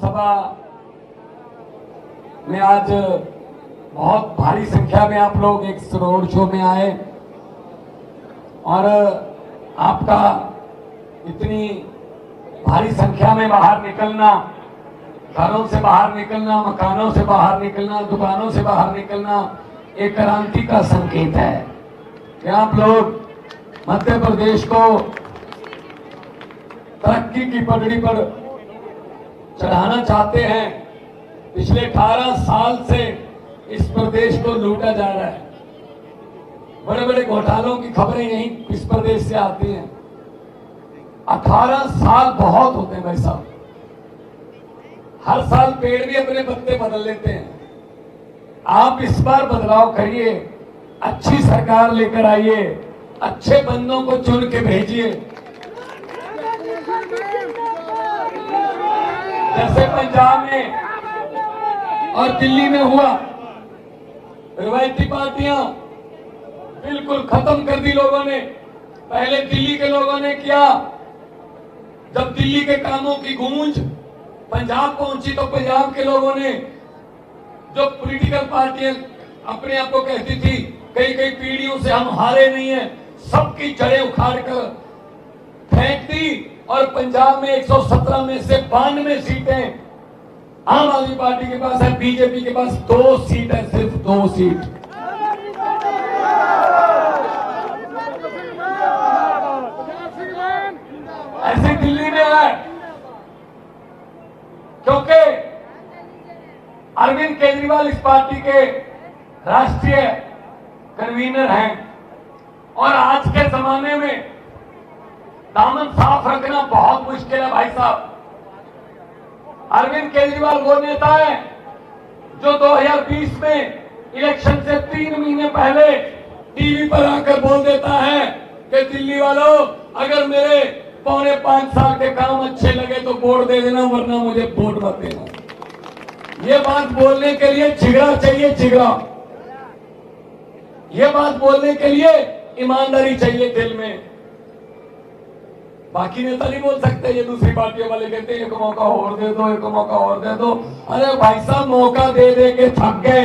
विधानसभा में आज बहुत भारी संख्या में आप लोग एक रोड शो में आए और आपका इतनी भारी संख्या में बाहर निकलना, घरों से बाहर निकलना, मकानों से बाहर निकलना, दुकानों से बाहर निकलना एक क्रांति का संकेत है कि आप लोग मध्य प्रदेश को तरक्की की पगड़ी पर चढ़ाना चाहते हैं। पिछले 18 साल से इस प्रदेश को लूटा जा रहा है। बड़े बड़े घोटालों की खबरें यहीं इस प्रदेश से आती हैं। 18 साल बहुत होते हैं भाई साहब। हर साल पेड़ भी अपने पत्ते बदल लेते हैं। आप इस बार बदलाव करिए, अच्छी सरकार लेकर आइए, अच्छे बंदों को चुन के भेजिए। जैसे पंजाब में और दिल्ली में हुआ, रिवायती पार्टियां बिल्कुल खत्म कर दी लोगों ने। पहले दिल्ली के लोगों ने किया, जब दिल्ली के कामों की गूंज पंजाब पहुंची तो पंजाब के लोगों ने, जो पॉलिटिकल पार्टियां अपने आप को कहती थी कई कई पीढ़ियों से हम हारे नहीं है, सबकी जड़ें उखाड़ कर फेंक दी और पंजाब में 117 में से 92 सीटें आम आदमी पार्टी के पास है, बीजेपी के पास 2 सीट है, सिर्फ 2 सीट। ऐसे दिल्ली में है क्योंकि अरविंद केजरीवाल इस पार्टी के राष्ट्रीय कन्वीनर हैं और आज के जमाने में दामन साफ रखना बहुत मुश्किल है भाई साहब। अरविंद केजरीवाल वो नेता है जो 2020 में इलेक्शन से 3 महीने पहले टीवी पर आकर बोल देता है कि दिल्ली वालों, अगर मेरे 4.5 साल के काम अच्छे लगे तो वोट दे देना, वरना मुझे वोट मत देना। ये बात बोलने के लिए जिगरा चाहिए, जिगरा। ये बात बोलने के लिए ईमानदारी चाहिए दिल में। बाकी नेता नहीं बोल सकते। ये दूसरी पार्टियों वाले कहते हैं एक मौका और दे दो, एक मौका और दे दो। अरे भाई साहब, मौका दे दे के थक गए।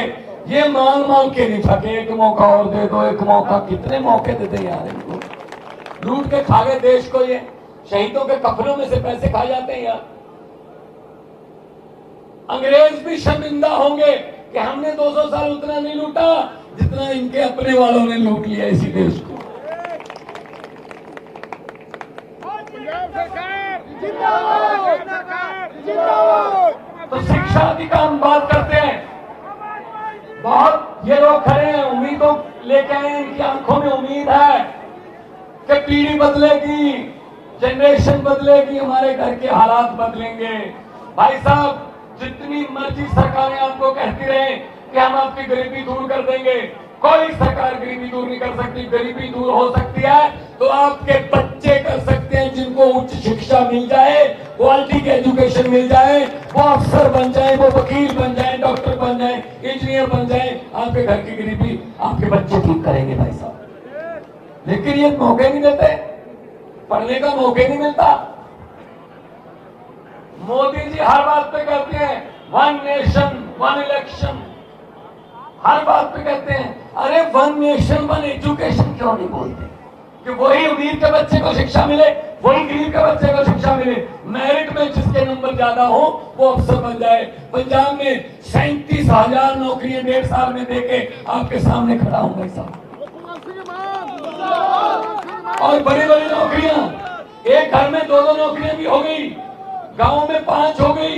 ये मांग मांग के नहीं थके, एक मौका और दे दो, एक मौका। कितने मौके देते यार इनको। लूट के खा गए देश को। ये शहीदों के कफनों में से पैसे खा जाते हैं यार। अंग्रेज भी शर्मिंदा होंगे कि हमने 200 साल उतना नहीं लूटा जितना इनके अपने वालों ने लूट लिया इसी देश को। तो शिक्षा की का हम बात करते हैं। बहुत ये लोग खड़े हैं, उम्मीदों लेके आए हैं, इनकी आंखों में उम्मीद है कि पीढ़ी बदलेगी, जनरेशन बदलेगी, हमारे घर के हालात बदलेंगे। भाई साहब, जितनी मर्जी सरकारें आपको कहती रहे कि हम आपकी गरीबी दूर कर देंगे, कोई सरकार गरीबी दूर नहीं कर सकती। गरीबी दूर हो सकती है तो आपके बच्चे कर सकते हैं, जिनको उच्च शिक्षा मिल जाए, क्वालिटी की एजुकेशन मिल जाए, वो अफसर बन जाए, वो वकील बन जाए, डॉक्टर बन जाए, इंजीनियर बन जाए। आपके घर की गरीबी आपके बच्चे ठीक करेंगे भाई साहब। लेकिन ये मौके नहीं देते, पढ़ने का मौके नहीं मिलता। मोदी जी हर बात पे कहते हैं 1 नेशन 1 इलेक्शन, हर बात पे कहते हैं। अरे 1 नेशन 1 एजुकेशन क्यों नहीं बोलते कि वही अमीर के बच्चे को शिक्षा मिले, वही गरीब के बच्चे को शिक्षा मिले। मेरिट में जिसके नंबर ज्यादा हो वो अफसर बन जाए। पंजाब में 37,000 नौकरियां 1.5 साल में देके आपके सामने खड़ा हूं भाई साहब। और बड़ी बड़ी नौकरियां, एक घर में 2-2 नौकरियां भी हो गई, गांव में 5 हो गई।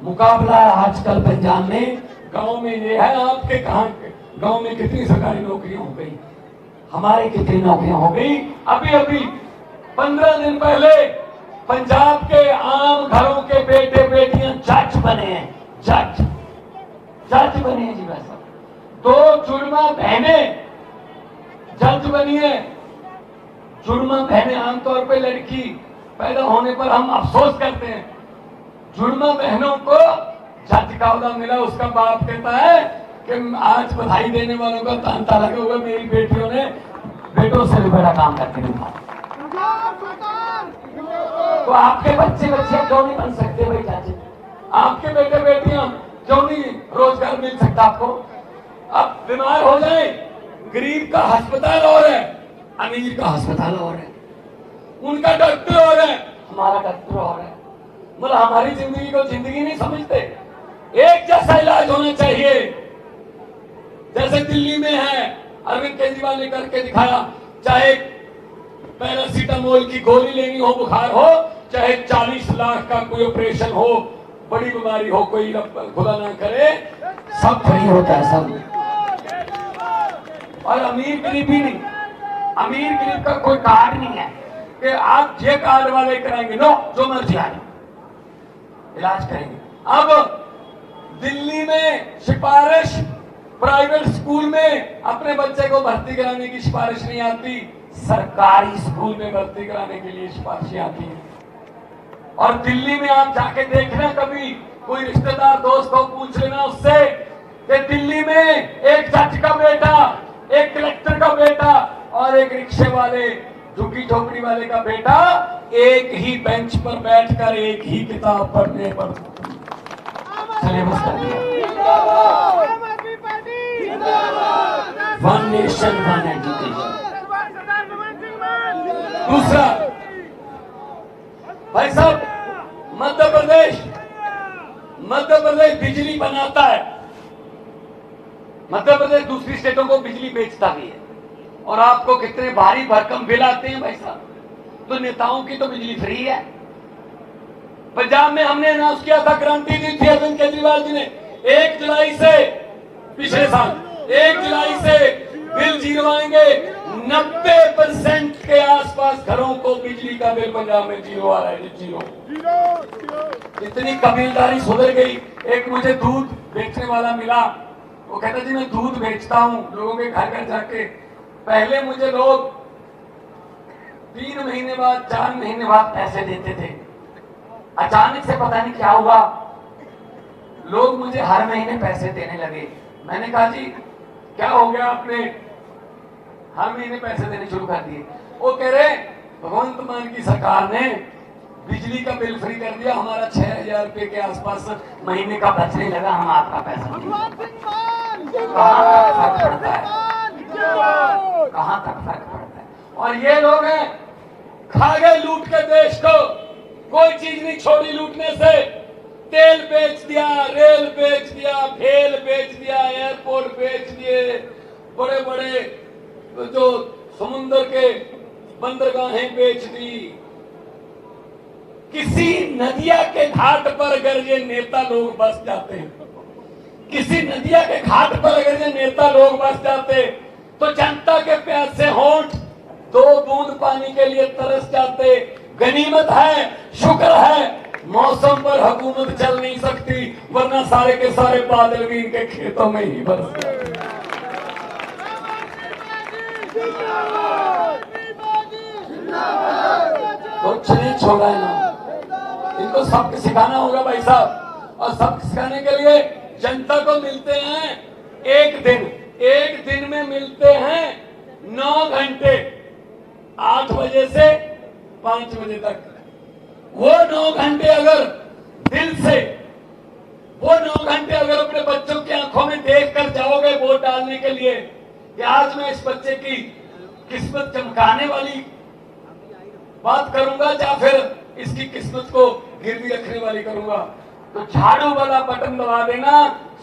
मुकाबला आजकल पंजाब में, गांव में ये है। आपके कहां गांव में कितनी सरकारी नौकरियां हो गई, हमारे कितनी नौकरियां हो गई। अभी अभी 15 दिन पहले पंजाब के आम घरों के बेटे बेटियां जज बने हैं, जज बने हैं जी भाई साहब। 2 जुड़वा बहनें जज बनी है। जुड़वा बहनें, आमतौर पे लड़की पैदा होने पर हम अफसोस करते हैं, जुड़वा बहनों को जज का ओहदा मिला। उसका बाप कहता है कि आज बधाई देने वालों का तांता लगा हुआ, मेरी बेटियों ने बेटों से भी बड़ा काम करके दिखा। तो आपके बच्चे क्यों नहीं बन सकते भाई चाची? आपके बेटे बेटियां क्यों नहीं रोजगार मिल सकता आपको? अब बीमार हो जाए, गरीब का अस्पताल और है, अमीर का अस्पताल और है, उनका डॉक्टर और है, हमारा डॉक्टर और है। मतलब हमारी जिंदगी को जिंदगी नहीं समझते। एक जैसा इलाज होना चाहिए। जैसे दिल्ली में है, अरविंद केजरीवाल ने करके दिखाया, चाहे पैरासीटामोल की गोली लेनी हो, बुखार हो, चाहे 40 लाख का कोई ऑपरेशन हो, बड़ी बीमारी हो, कोई खुदा ना करे, सब फ्री होता है सब। और अमीर गरीब भी नहीं, अमीर गरीब का कोई कार्ड नहीं है कि आप ये कार्ड वाले कराएंगे, नो, जो मर्जी आए इलाज करेंगे। अब दिल्ली में सिफारिश प्राइवेट स्कूल में अपने बच्चे को भर्ती कराने की सिफारिश नहीं आती, सरकारी स्कूल में भर्ती कराने के लिए सिफारिशें आती हैं। और दिल्ली में आप जाके देखना, कभी कोई रिश्तेदार दोस्त को पूछ लेना उससे कि दिल्ली में एक जज का बेटा, एक कलेक्टर का बेटा और एक रिक्शे वाले, झुग्गी झोपड़ी वाले का बेटा एक ही बेंच पर बैठकर एक ही किताब पढ़ने पर सिलेबस कर दिया। One nation one education. दूसरा, भाई साहब, मध्य प्रदेश बिजली बनाता है, मध्य प्रदेश दूसरी स्टेटों को बिजली बेचता भी है। और आपको कितने भारी भरकम बिल आते हैं भाई साहब। तो नेताओं की तो बिजली फ्री है। पंजाब में हमने अनाउंस किया था, गारंटी दी थी अरविंद केजरीवाल जी ने, 1 जुलाई से, पिछले साल 1 जुलाई से बिल जीरो आएंगे। 90% के आसपास घरों को बिजली का बिल पंजाब में जीरो आ रहा है, जीरो। इतनी कबीलदारी सुधर गई। एक मुझे दूध बेचने वाला मिला, वो कहता जी मैं दूध बेचता हूं लोगों के घर घर जाके। पहले मुझे लोग 3 महीने बाद, 4 महीने बाद पैसे देते थे। अचानक से पता नहीं क्या हुआ, लोग मुझे हर महीने पैसे देने लगे। मैंने कहा जी क्या हो गया, आपने हर महीने पैसे देने शुरू कर दिए? वो कह रहे भगवंत मान की सरकार ने बिजली का बिल फ्री कर दिया, हमारा 6000 रुपए के आसपास महीने का बचने लगा, हम आपका पैसा नहीं। कहां तक फर्क पड़ता है, कहां तक फर्क पड़ता है। और ये लोग हैं, खा गए लूट के देश को, कोई चीज नहीं छोड़ी लूटने से। तेल बेच दिया, रेल बेच दिया, भेल बेच दिया, एयरपोर्ट बेच दिए, बड़े बड़े जो समुद्र के बंदरगाहें बेच दी। किसी नदिया के घाट पर अगर ये नेता लोग बस जाते हैं, किसी नदिया के घाट पर अगर ये नेता लोग बस जाते, तो जनता के प्यास से होंठ 2 बूंद पानी के लिए तरस जाते। गनीमत है, शुक्र है, मौसम पर हुकूमत चल नहीं सकती, वरना सारे के सारे बादल भी इनके खेतों में ही बरस जाते। कुछ नहीं छोड़ा है ना, इनको सबक सिखाना होगा भाई साहब। और सबक सिखाने के लिए जनता को मिलते हैं एक दिन में मिलते हैं 9 घंटे, 8 बजे से 5 बजे तक। वो 9 घंटे अगर दिल से, वो 9 घंटे अगर अपने बच्चों की आंखों में देखकर जाओगे वोट डालने के लिए कि आज मैं इस बच्चे की किस्मत चमकाने वाली बात करूंगा या फिर इसकी किस्मत को गिरवी रखने वाली करूंगा, तो झाड़ू वाला बटन दबा देना,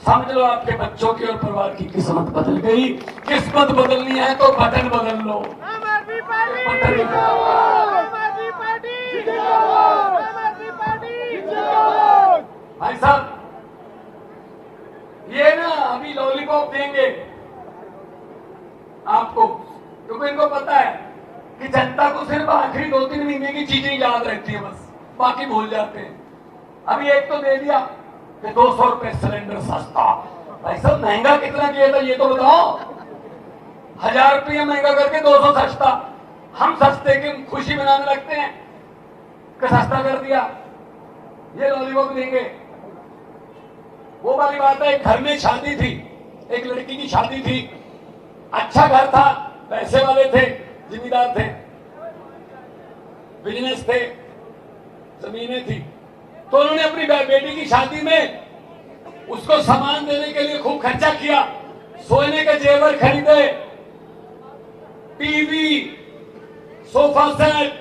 समझ लो आपके बच्चों की और परिवार की किस्मत बदल गई। किस्मत बदलनी है तो बटन बदल लो। भाई साहब, ये ना अभी लॉलीपॉप देंगे आपको, क्योंकि इनको पता है कि जनता को सिर्फ आखिरी 2-3 महीने की चीजें याद रहती है, बस बाकी भूल जाते हैं। अभी एक तो दे दिया कि 200 रुपए सिलेंडर सस्ता। भाई साहब महंगा कितना किया था ये तो बताओ। 1000 रुपये महंगा करके 200 सस्ता। हम सस्ते की खुशी मनाने लगते हैं कि सस्ता कर दिया, ये लॉलीपॉप देंगे। वो वाली बात है, घर में शादी थी, एक लड़की की शादी थी, अच्छा घर था, पैसे वाले थे, जिम्मेदार थे, बिजनेस थे, जमीनें थी। तो उन्होंने अपनी बेटी की शादी में उसको सामान देने के लिए खूब खर्चा किया, सोने के जेवर खरीदे, टीवी, सोफा सेट,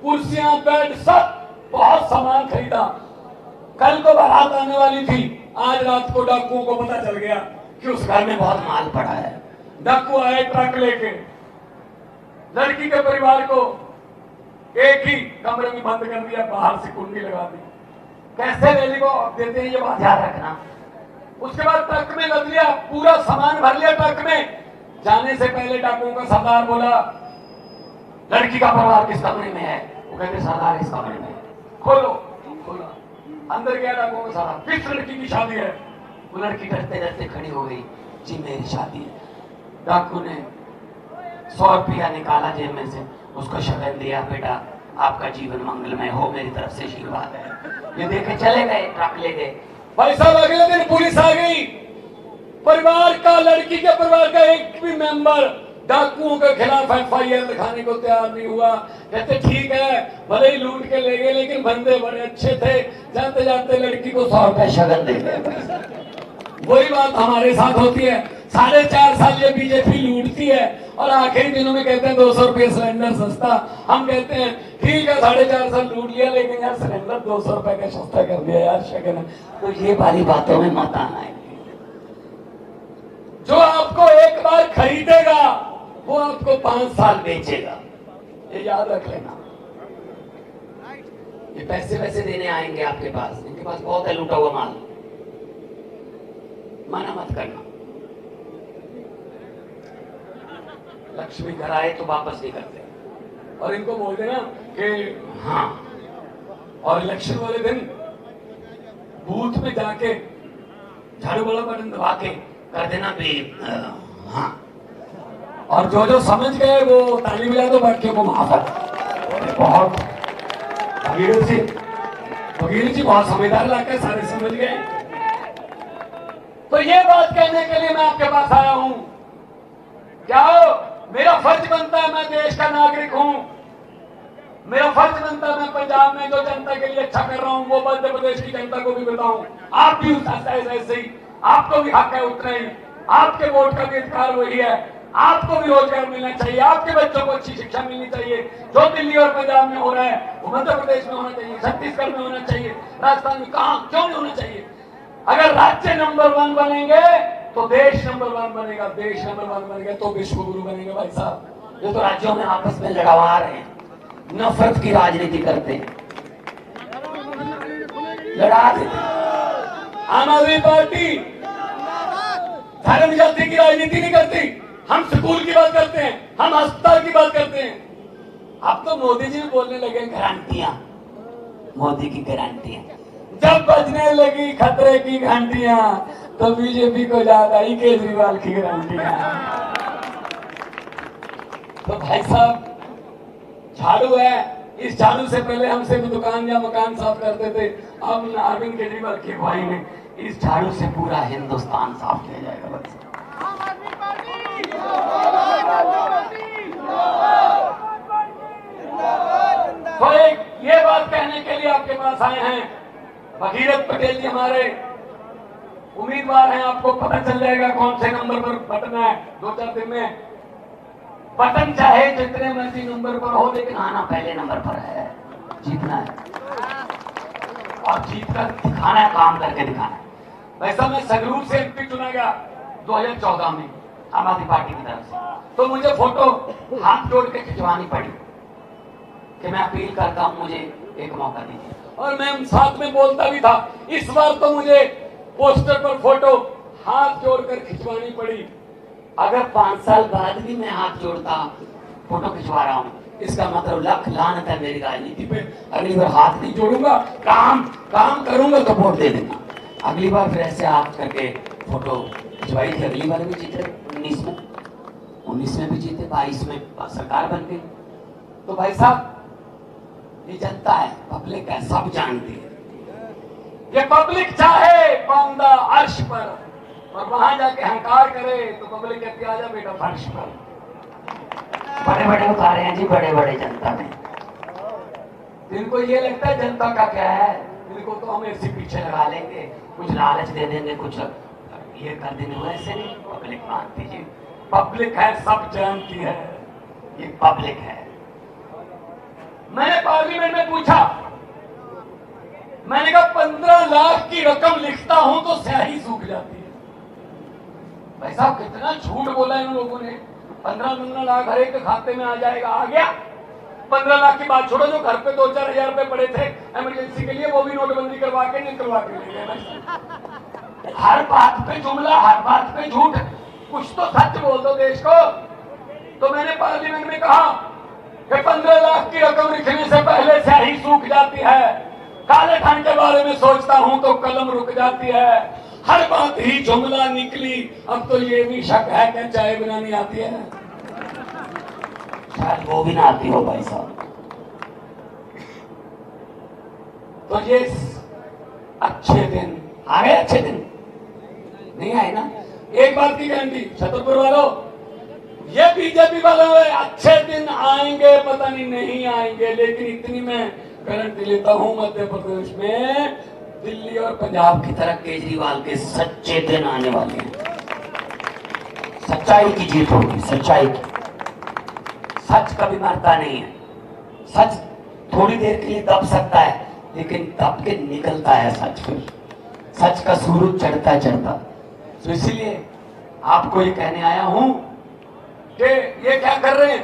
कुर्सियां, बेड, सब बहुत सामान खरीदा। कल को बारात आने वाली थी, आज रात को डाकुओं को पता चल गया कि उस घर में बहुत माल पड़ा है। डाकू आए ट्रक लेके, लड़की के परिवार को एक ही कमरे में बंद कर दिया, बाहर से कुंडी लगा दी। कैसे रैली को देते हैं ये बात याद रखना। उसके बाद ट्रक में लद लिया, पूरा सामान भर लिया ट्रक में। जाने से पहले डाकुओं का सरदार बोला, लड़की का परिवार किस कमरे में है? वो कहते सरदार इस कमरे में। खोलो, खोला, अंदर गया डाकुओं का सरदार, किस लड़की की शादी है? वो लड़की डरते डरते खड़ी हो गई, जी मेरी शादी है। डाकू ने 100 रुपया निकाला जेब में से, उसको शगन दिया, बेटा आपका जीवन मंगलमय हो, मेरी तरफ से आशीर्वाद है। ये देखे चले गए, ट्रक ले गए। भाई साहब अगले दिन पुलिस आ गई, परिवार का, लड़की के परिवार का एक भी मेंबर डाकुओं के खिलाफ FIR लिखाने को तैयार नहीं हुआ। कहते ठीक है, भले ही लूट के ले गए, लेकिन बंदे बड़े अच्छे थे, जाते जाते लड़की को 100 रुपए शगन दे गए। वही बात हमारे साथ होती है। 4.5 साल ये बीजेपी लूटती है और आखिरी दिनों में कहते हैं 200 रुपये सिलेंडर सस्ता। हम कहते हैं ठीक है 4.5 साल लूट लिया, लेकिन यार सिलेंडर 200 रुपए का सस्ता कर दिया यार, शगन। तो ये वाली बातों में मत आना है। जो आपको एक बार खरीदेगा वो आपको 5 साल बेचेगा, ये याद रख लेना। ये पैसे वैसे देने आएंगे आपके पास, इनके पास बहुत है लूटा हुआ माल, मना मत करना। लक्ष्मी घर आए तो वापस नहीं करते, और इनको बोल देना कि हाँ, और इलेक्शन वाले दिन बूथ में जाके झाड़ू वाला बटन दबा के कर देना भी हाँ, और जो समझ गए वो ताली मिला दो, बैठ के वो माफ है। बहुत भगीरथ जी बहुत समझदार लाके सारे समझ गए। तो ये बात कहने के लिए मैं आपके पास आया हूं। क्या हो, मेरा फर्ज बनता है, मैं देश का नागरिक हूं, मेरा फर्ज बनता है मैं पंजाब में जो जनता के लिए अच्छा कर रहा हूं वो मध्य प्रदेश की जनता को भी बताऊं। आप भी ऐसे ही, आपको भी हक है उतना ही, आपके वोट का भी अधिकार वही है, आपको भी रोजगार मिलना चाहिए, आपके बच्चों को अच्छी शिक्षा मिलनी चाहिए। जो दिल्ली और पंजाब में हो रहा है वो मध्य प्रदेश में होना चाहिए, छत्तीसगढ़ में होना चाहिए, राजस्थान में, कहां क्यों नहीं होना चाहिए? अगर राज्य नंबर 1 बनेंगे तो देश नंबर 1 बनेगा, देश नंबर 1 बनेगा तो विश्व गुरु बनेंगे। भाई साहब ये तो राज्यों में आपस में लड़वा रहे हैं, नफरत की राजनीति करते हैं, लड़ा देते। आम आदमी पार्टी धर्म जाति की राजनीति नहीं करती, हम स्कूल की बात करते हैं, हम अस्पताल की बात करते हैं। अब तो मोदी जी बोलने लगे गारंटियां, मोदी की गारंटियां। जब बजने लगी खतरे की घंटियां तो बीजेपी को याद आई केजरीवाल की गारंटियां। तो भाई साहब झाड़ू है, इस झाड़ू से पहले हम सिर्फ दुकान या मकान साफ करते थे, अब अरविंद केजरीवाल की अगुवाई में इस झाड़ू से पूरा हिंदुस्तान साफ किया जाएगा। तो एक ये बात कहने के लिए आपके पास आए हैं, भगीरथ पटेल जी हमारे उम्मीदवार हैं, आपको पता चल जाएगा कौन से नंबर पर बटन है 2-4 दिन में। बटन चाहे जितने मर्जी नंबर पर हो, लेकिन आना पहले नंबर पर है, जीतना है और जीत कर दिखाना है, काम करके दिखाना है। वैसा मैं संगरूर से MP चुना गया 2014 में आम आदमी पार्टी की तरफ से, तो मुझे फोटो हाथ जोड़ के खिंचवानी पड़ी कि मैं अपील करता हूं, मुझे एक मौका दीजिए, और मैं साथ में बोलता भी था। इस बार तो मुझे पोस्टर पर फोटो हाथ जोड़कर खिंचवानी पड़ी। अगर 5 साल बाद भी मैं हाथ जोड़ता फोटो खिंचवा रहा हूं, इसका मतलब लाख लानत है मेरी राजनीति पे। अगली बार हाथ नहीं जोड़ूंगा, काम करूंगा तो वोट दे देना। अगली बार फिर ऐसे हाथ करके फोटो खिंचवाई थी, अगली बार भी जीते 19 में भी जीते, 22 में सरकार बन गई। तो भाई साहब ये जनता है, पब्लिक है, सब जानती है। ये पब्लिक चाहे बंदा अर्श पर और वहां जाके हंकार करे तो पब्लिक कहती आ जा बेटा फर्श पर। बड़े बड़े उतारे हैं जी, बड़े बड़े जनता ने। इनको ये लगता है जनता का क्या है, इनको तो हम ऐसे पीछे लगा लेंगे, कुछ लालच दे देंगे, कुछ ये कर देंगे। वैसे नहीं, पब्लिक मानती है, पब्लिक है, सब जानती है, ये पब्लिक है। मैंने पार्लियामेंट में पूछा, मैंने कहा 15 लाख की रकम लिखता हूं तो स्याही सूख जाती है। भाई साहब कितना झूठ बोला इन लोगों ने। 15 लाख हर एक के खाते में आ जाएगा, आ गया। 15 लाख की बात छोड़ो, जो घर पे 2-4 हजार रुपए पड़े थे इमरजेंसी के लिए, वो भी नोटबंदी करवा के निकलवा के ले गए। हर बात पे जुमला, हर बात पे झूठ, कुछ तो सच बोल दो देश को। तो मैंने पार्लियामेंट में कहा कि 15 लाख की रकम लिखने से पहले स्याही सूख जाती है, काले धन के बारे में सोचता हूं तो कलम रुक जाती है, हर बात ही जुमला निकली, अब तो ये भी शक है कि चाय बनानी आती है। शायद वो भी ना आती हो भाई साहब। तो ये अच्छे दिन आ गए, अच्छे दिन नहीं आए ना। एक बात की गारंटी छतरपुर वालों, ये बीजेपी वालों अच्छे दिन आएंगे, पता नहीं आएंगे, लेकिन इतनी मैं गारंटी लेता हूं, मध्य प्रदेश में दिल्ली और पंजाब की तरह केजरीवाल के सच्चे दिन आने वाले हैं। सच्चाई की जीत होगी, सच्चाई की। सच कभी मरता नहीं है, सच थोड़ी देर के लिए दब सकता है, लेकिन दब के निकलता है सच। फिर सच का सूरज चढ़ता। तो इसीलिए आपको ये कहने आया हूं कि ये क्या कर रहे हैं।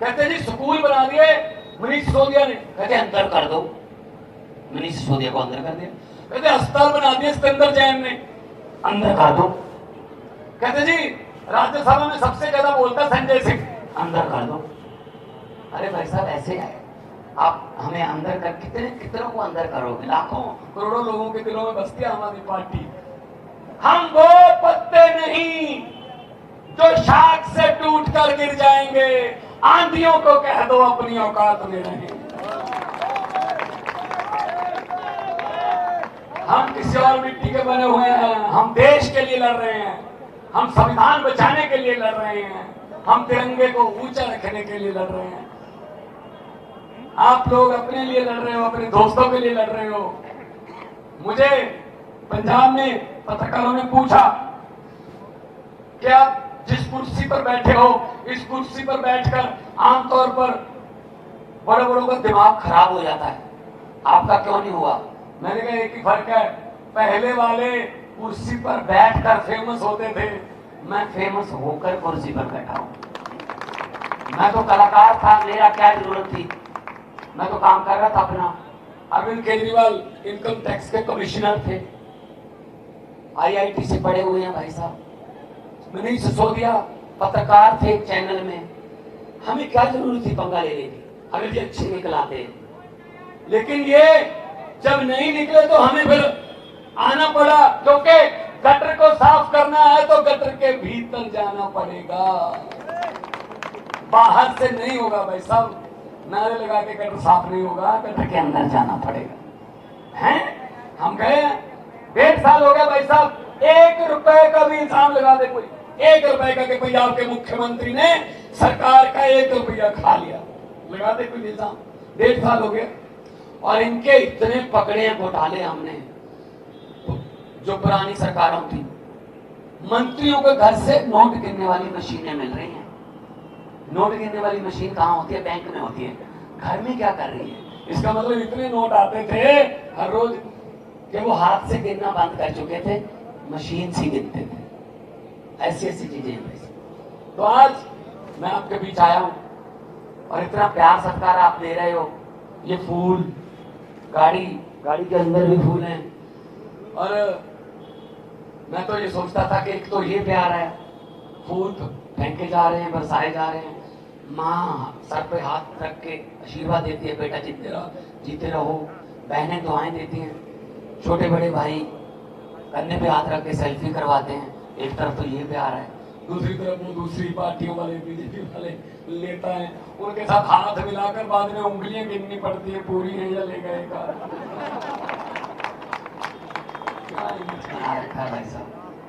कहते जी स्कूल बना दिए मनीष सिसोदिया ने, कहते अंदर कर दो, मनीष सिसोदिया को अंदर कर दिया। कहते अस्पताल बना दिए सिकंदर जैन ने, अंदर कर दो। कहते जी राज्यसभा में सबसे ज्यादा बोलता संजय सिंह, अंदर कर दो। अरे भाई साहब ऐसे है, आप हमें अंदर कर, कितनों को अंदर करोगे? लाखों करोड़ों लोगों के दिलों में बसती है आम आदमी पार्टी। हम वो पत्ते नहीं जो शाख से टूट कर गिर जाएंगे, आंधियों को कह दो अपनी औकात में रहें। हम किसी और मिट्टी के बने हुए हैं, हम देश के लिए लड़ रहे हैं, हम संविधान बचाने के लिए लड़ रहे हैं, हम तिरंगे को ऊंचा रखने के लिए लड़ रहे हैं। आप लोग अपने लिए लड़ रहे हो, अपने दोस्तों के लिए लड़ रहे हो। मुझे पंजाब में पत्रकारों ने पूछा कि आप जिस कुर्सी पर बैठे हो, इस कुर्सी पर बैठकर आमतौर पर बड़े बड़ों का दिमाग खराब हो जाता है, आपका क्यों नहीं हुआ? मैंने कहा एक ही फर्क है, पहले वाले कुर्सी पर बैठकर फेमस होते थे, मैं फेमस होकर कुर्सी पर बैठा हूं। मैं तो कलाकार था, मेरा क्या जरूरत थी, मैं तो काम कर रहा था अपना। अरविंद केजरीवाल इनकम टैक्स के कमिश्नर थे, IIT से पढ़े हुए हैं भाई साहब। मनीष सिसोदिया पत्रकार थे एक चैनल में, हमें क्या जरूरत थी पंगा लेने की, अगर ये अच्छे निकल आते। लेकिन ये जब नहीं निकले तो हमें फिर आना पड़ा, क्योंकि गटर को साफ करना है तो गटर के भीतर जाना पड़ेगा, बाहर से नहीं होगा भाई साहब। नारे लगा के गटर साफ नहीं होगा, गटर के अंदर जाना पड़ेगा। हैं हम गए 1.5 साल हो गया भाई साहब, 1 रुपए का भी इल्जाम लगा दे कोई, 1 रुपए का कि पंजाब के मुख्यमंत्री ने सरकार का 1 रुपया खा लिया, लगा दे कोई इल्जाम। 1.5 साल हो गया और इनके इतने पकड़े घोटाले हमने, जो पुरानी सरकारों थी। मंत्रियों के घर से नोट गिनने वाली मशीनें मिल रही हैं। नोट गिनने वाली मशीन कहाँ होती है? बैंक में होती है। घर में क्या कर रही है? इसका मतलब इतने नोट आते थे हर रोज कि वो हाथ से गिनना बंद कर चुके थे, मशीन से गिनते थे। ऐसी चीजें हैं। तो आज मैं आपके बीच आया हूं और इतना प्यार सत्कार आप दे रहे हो, ये फूल, गाड़ी के अंदर भी फूल हैं, और मैं तो ये सोचता था कि एक तो ये प्यार है, फूल फेंके जा रहे हैं, बरसाए जा रहे हैं, माँ सर पे हाथ रख के आशीर्वाद देती है, बेटा जीते रहो। बहनें दुआएं देती हैं, छोटे बड़े भाई कंधे पे हाथ रख के सेल्फी करवाते हैं। एक तरफ तो ये प्यार है, दूसरी तरफ वो दूसरी पार्टियों वाले, बीजेपी वाले लेता है, उनके साथ हाथ मिलाकर बाद में उंगलियां गिननी पड़ती है, पूरी है या ले गए का।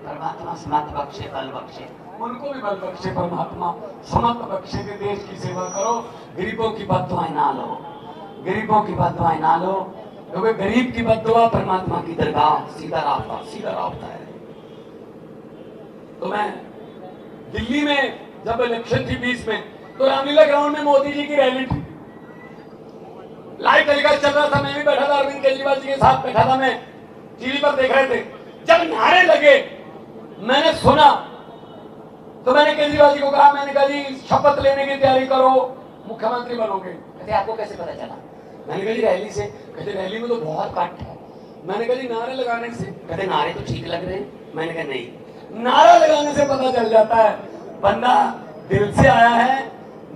परमात्मा समत बख्शे, बल बख्शे, उनको भी बल बख्शे परमात्मा, समत बख्शे के देश की सेवा करो। गरीबों की बददुआएं ना लो, गरीबों की बददुआएं ना लो। क्योंकि गरीब की बद्दुआ परमात्मा की दरगाह, सीधा रास्ता है। तो मैं दिल्ली में जब इलेक्शन थी 20 में, तो रामलीला ग्राउंड में मोदी जी की रैली थी, लाइव टेलीकास्ट चल रहा था, मैं भी बैठा था, अरविंद केजरीवाल जी के साथ बैठा था, मैं टीवी पर देख रहे थे। जब नारे लगे मैंने सुना, तो मैंने केजरीवाल जी को कहा, मैंने कहा जी शपथ लेने की तैयारी करो, मुख्यमंत्री बनोगे। कहते आपको कैसे पता चला? मैंने कहा जी रैली से। कहते रैली में तो बहुत कट है। मैंने कहा जी नारे लगाने से। कहते नारे तो ठीक लग रहे हैं। मैंने कहा नहीं, नारा लगाने से पता चल जाता है बंदा दिल से आया है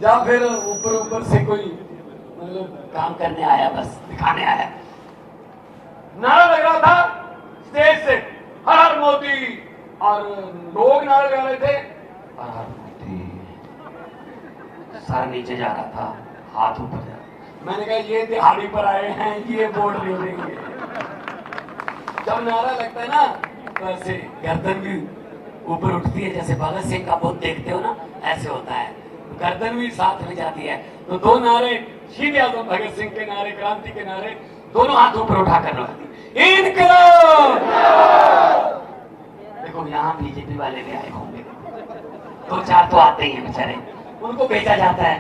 या फिर ऊपर से कोई मतलब काम करने आया, बस दिखाने आया। नारा लग रहा था स्टेज से, हर हर मोदी, और लोग नारा लगा रहे थे हर हर मोदी। सर नीचे जा रहा था, हाथ ऊपर जा रहा। मैंने कहा ये दिहाड़ी पर आए हैं, ये वोट ले लेंगे। जब नारा लगता है ना तो ऐसे गर्दन भी ऊपर उठती है, जैसे भगत सिंह का बुत देखते हो ना, ऐसे होता है, गर्दन भी साथ में जाती है। तो दो नारे सीधे आजम भगत सिंह के नारे, क्रांति के नारे, दोनों हाथ ऊपर उठाकर रख दी, इनकलाब। देखो यहाँ बीजेपी वाले भी आए होंगे, दो चार तो आते ही हैं बेचारे, उनको भेजा जाता है,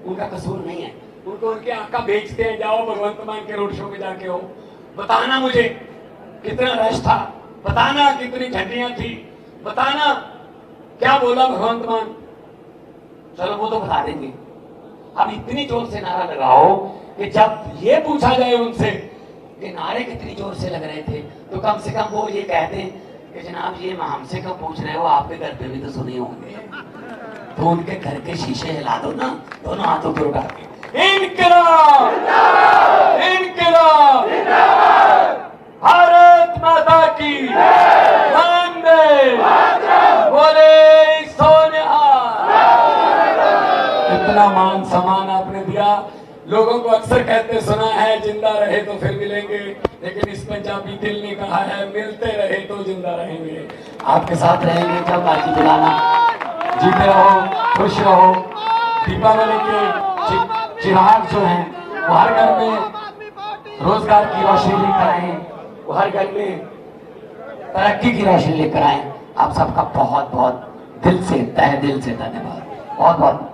उनका कसूर नहीं है, उनको उनके आका भेजते हैं, जाओ भगवंत मान के रोड शो में जाके हो, बताना मुझे कितना रश था, बताना कितनी झंडियां थी, बताना क्या बोला भगवंत मान। चलो वो तो बता देंगे। अब इतनी जोर से नारा लगाओ कि जब ये पूछा जाए उनसे कि नारे कितनी जोर से लग रहे थे, तो कम से कम वो ये कहते कि जनाब ये हमसे क्यों पूछ रहे हो, आपके घर पे भी तो सुने होंगे। तो उनके घर के शीशे हिला दो ना, दोनों हाथों पर उठा के, इनकलाब, इनकलाब, भारत माता की वंदे, बोले सोनिया। इतना मान सम्मान आपने दिया। लोगों को अक्सर कहते सुना है, जिंदा रहे तो फिर मिलेंगे, लेकिन इस पंजाबी दिल ने कहा है, मिलते रहे तो जिंदा रहेंगे। आपके साथ रहेंगे जब बाकी दिलाना। जीते रहो, खुश रहो। दीपावली के चिराग जो हैं वो हर घर में रोजगार की रोशनी लेकर आए, वो हर घर में तरक्की की रोशनी लेकर आए। आप सबका बहुत बहुत दिल से, तहे दिल से धन्यवाद। बहुत बहुत